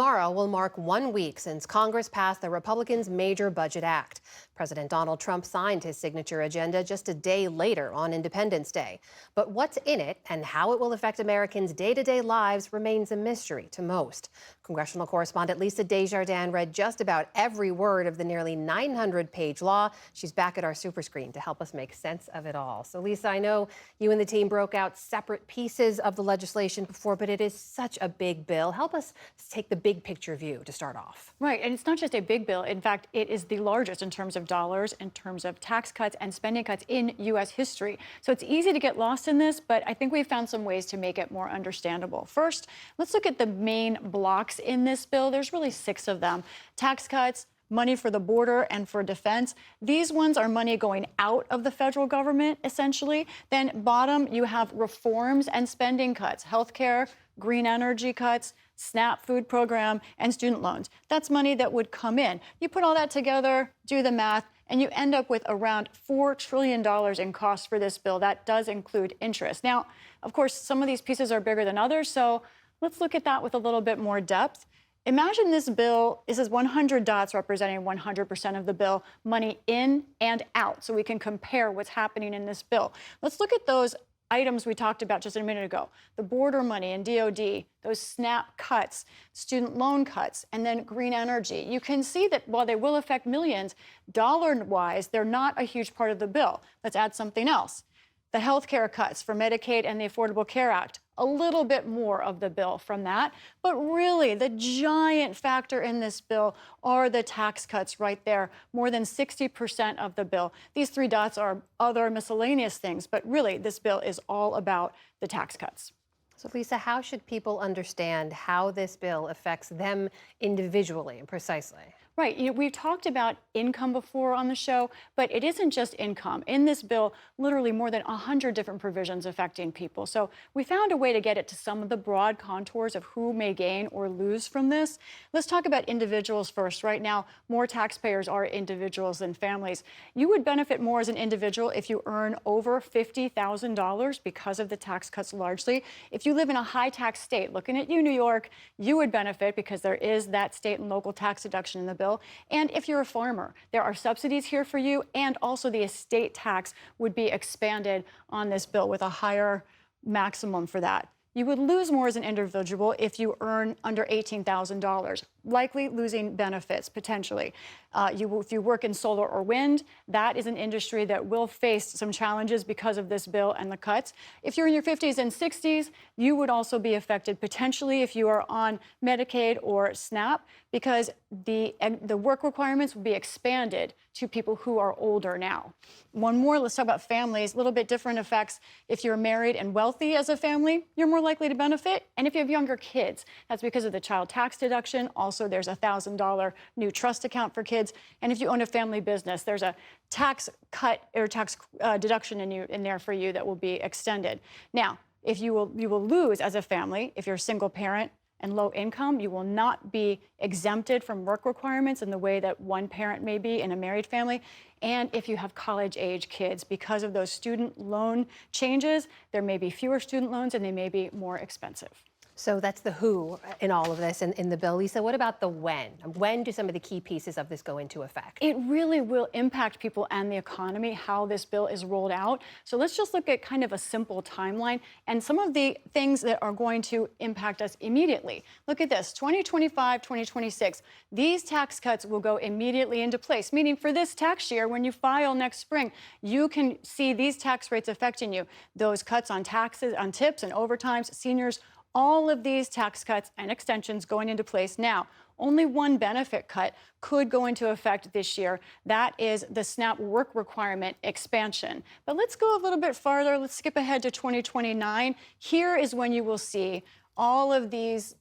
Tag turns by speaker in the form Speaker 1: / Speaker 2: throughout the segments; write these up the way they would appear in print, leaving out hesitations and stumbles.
Speaker 1: Tomorrow will mark 1 week since Congress passed the Republicans' Major Budget Act. President Donald Trump signed his signature agenda just a day later on Independence Day. But what's in it and how it will affect Americans' day-to-day lives remains a mystery to most. Congressional correspondent Lisa Desjardins read just about every word of the nearly 900-page law. She's back at our super screen to help us make sense of it all. So, Lisa, I know you and the team broke out separate pieces of the legislation before, but it is such a big bill. Help us take the big picture view to start off.
Speaker 2: Right, and it's not just a big bill. In fact, it is the largest in terms of dollars, in terms of tax cuts and spending cuts in U.S. history. So it's easy to get lost in this, but I think we've found some ways to make it more understandable. First, let's look at the main blocks in this bill. There's really 6 of them. Tax cuts, money for the border and for defense. These ones are money going out of the federal government, essentially. Then bottom, you have reforms and spending cuts, healthcare, green energy cuts, SNAP food program, and student loans. That's money that would come in. You put all that together, do the math, and you end up with around $4 trillion in costs for this bill. That does include interest. Now, of course, some of these pieces are bigger than others, so let's look at that with a little bit more depth. Imagine this bill, this is 100 dots representing 100% of the bill, money in and out, so we can compare what's happening in this bill. Let's look at those items we talked about just a minute ago, the border money and DOD, those SNAP cuts, student loan cuts, and then green energy. You can see that while they will affect millions, dollar-wise, they're not a huge part of the bill. Let's add something else. The health care cuts for Medicaid and the Affordable Care Act, a little bit more of the bill from that. But really, the giant factor in this bill are the tax cuts right there, more than 60% of the bill. These 3 dots are other miscellaneous things, but really, this bill is all about the tax cuts.
Speaker 1: So, Lisa, how should people understand how this bill affects them individually and precisely?
Speaker 2: Right. We've talked about income before on the show, but it isn't just income. In this bill, literally more than 100 different provisions affecting people. So we found a way to get it to some of the broad contours of who may gain or lose from this. Let's talk about individuals first. Right now, more taxpayers are individuals than families. You would benefit more as an individual if you earn over $50,000 because of the tax cuts largely. If you live in a high tax state, looking at you, New York, you would benefit because there is that state and local tax deduction in the bill. And if you're a farmer, there are subsidies here for you, and also the estate tax would be expanded on this bill with a higher maximum for that. You would lose more as an individual if you earn under $18,000, likely losing benefits potentially. If you work in solar or wind, that is an industry that will face some challenges because of this bill and the cuts. If you're in your 50s and 60s, you would also be affected potentially if you are on Medicaid or SNAP, because the work requirements will be expanded to people who are older now. One more, let's talk about families, a little bit different effects. If you're married and wealthy as a family, you're more likely to benefit. And if you have younger kids, that's because of the child tax deduction. Also, there's a $1,000 new trust account for kids. And if you own a family business, there's a tax cut or tax deduction in there for you that will be extended. Now, if you will lose as a family, if you're a single parent and low income, you will not be exempted from work requirements in the way that one parent may be in a married family. And if you have college-age kids, because of those student loan changes, there may be fewer student loans and they may be more expensive.
Speaker 1: So that's the who in all of this in the bill. Lisa, what about the when? When do some of the key pieces of this go into effect?
Speaker 2: It really will impact people and the economy, how this bill is rolled out. So let's just look at kind of a simple timeline and some of the things that are going to impact us immediately. Look at this, 2025, 2026. These tax cuts will go immediately into place, meaning for this tax year, when you file next spring, you can see these tax rates affecting you. Those cuts on taxes, on tips and overtimes, seniors, all of these tax cuts and extensions going into place now. Only one benefit cut could go into effect this year. That is the SNAP work requirement expansion. But let's go a little bit farther. Let's skip ahead to 2029. Here is when you will see all of these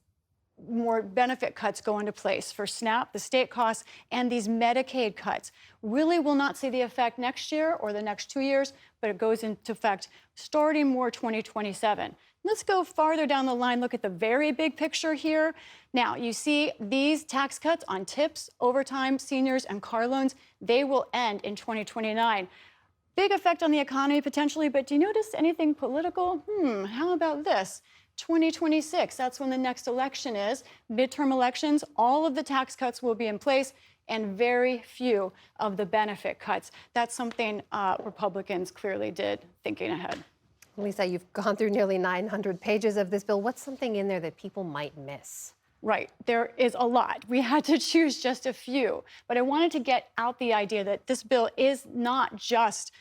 Speaker 2: more benefit cuts go into place for SNAP, the state costs, and these Medicaid cuts. Really will not see the effect next year or the next 2 years, but it goes into effect starting more 2027. Let's go farther down the line, look at the very big picture here. Now, you see these tax cuts on tips, overtime, seniors, and car loans, they will end in 2029. Big effect on the economy potentially, but do you notice anything political? How about this? 2026, that's when the next election is. Midterm elections, all of the tax cuts will be in place and very few of the benefit cuts. That's something Republicans clearly did thinking ahead.
Speaker 1: Lisa, you've gone through nearly 900 pages of this bill. What's something in there that people might miss?
Speaker 2: Right, there is a lot. We had to choose just a few, but I wanted to get out the idea that this bill is not just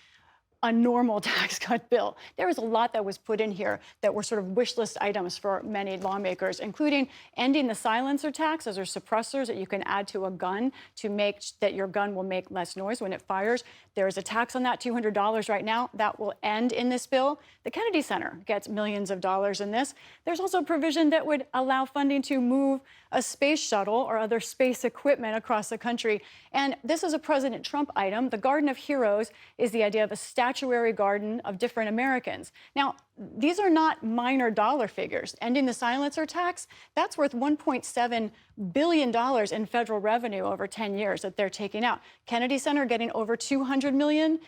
Speaker 2: a normal tax cut bill. There was a lot that was put in here that were sort of wish list items for many lawmakers, including ending the silencer tax. Those are suppressors that you can add to a gun to make that your gun will make less noise when it fires. There is a tax on that, $200 right now. That will end in this bill. The Kennedy Center gets millions of dollars in this. There's also a provision that would allow funding to move a space shuttle or other space equipment across the country. And this is a President Trump item. The Garden of Heroes is the idea of a statuary garden of different Americans. Now, these are not minor dollar figures. Ending the silencer tax, that's worth $1.7 billion in federal revenue over 10 years that they're taking out. Kennedy Center getting over $200 million.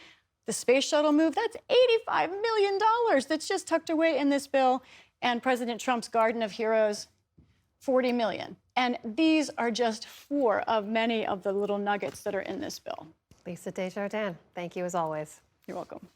Speaker 2: The space shuttle move, that's $85 million that's just tucked away in this bill. And President Trump's Garden of Heroes, $40 million. And these are just 4 of many of the little nuggets that are in this bill.
Speaker 1: Lisa Desjardins, thank you as always.
Speaker 2: You're welcome.